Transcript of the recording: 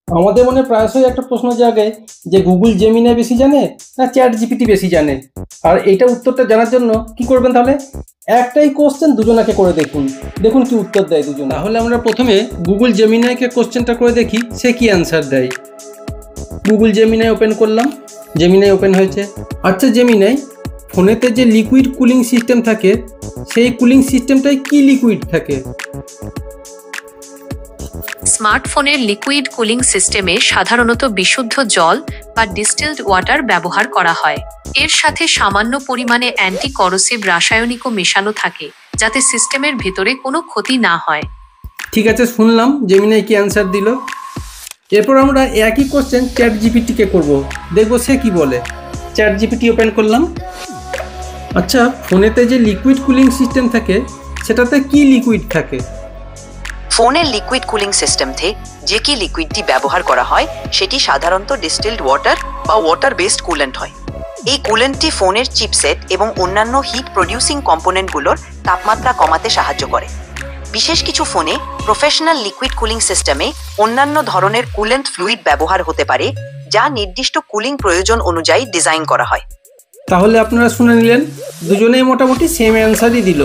আমাদের মনে প্রায়শই একটা প্রশ্ন জাগে যে গুগল জেমিনি বেশি জানে না চ্যাট জিপিটি বেশি জানে। আর এইটা উত্তরটা জানার জন্য কি করবেন তাহলে, একটাই কোশ্চেন দুজনাকে করে দেখুন, দেখুন কি উত্তর দেয় দুজন। তাহলে আমরা প্রথমে গুগল জেমিনাইকে কোশ্চেনটা করে দেখি সে কি অ্যান্সার দেয়। গুগল জেমিনাই ওপেন করলাম, জেমিনাই ওপেন হয়েছে। আচ্ছা জেমিনাই, ফোনেতে যে লিকুইড কুলিং সিস্টেম থাকে সেই কুলিং সিস্টেমটাই কি লিকুইড থাকে? স্মার্টফোনের লিকুইড কুলিং সিস্টেমে সাধারণত বিশুদ্ধ জল বা ডিস্টিলড ওয়াটার ব্যবহার করা হয়। এর সাথে সামান্য পরিমাণে অ্যান্টি করোসিভ রাসায়নিকও মেশানো থাকে যাতে সিস্টেমের ভেতরে কোনো ক্ষতি না হয়। ঠিক আছে, শুনলাম জেমিনাই কি অ্যান্সার দিল। এরপর আমরা একই কোশ্চেন চ্যাট জিপিটিকে করব, দেখবো সে কি বলে। চ্যাট জিপিটি ওপেন করলাম। আচ্ছা, ফোনেতে যে লিকুইড কুলিং সিস্টেম থাকে সেটাতে কি লিকুইড থাকে? ফোনের লিকুইড কুলিং সিস্টেমতে যে কি লিকুইডটি ব্যবহার করা হয় সেটি সাধারণত ডিস্টিলড ওয়াটার বা ওয়াটার বেসড কুলেন্ট হয়। এই কুলেন্টটি ফোনের চিপসেট এবং অন্যান্য হিট প্রডিউসিং কম্পোনেন্টগুলোর তাপমাত্রা কমাতে সাহায্য করে। বিশেষ কিছু ফোনে প্রফেশনাল লিকুইড কুলিং সিস্টেমে অন্যান্য ধরনের কুলেন্ট ফ্লুইড ব্যবহার হতে পারে যা নির্দিষ্ট কুলিং প্রয়োজন অনুযায়ী ডিজাইন করা হয়। তাহলে আপনারা শুনে নিলেন, দুজনেই মোটামুটি সেম অ্যান্সারই দিল।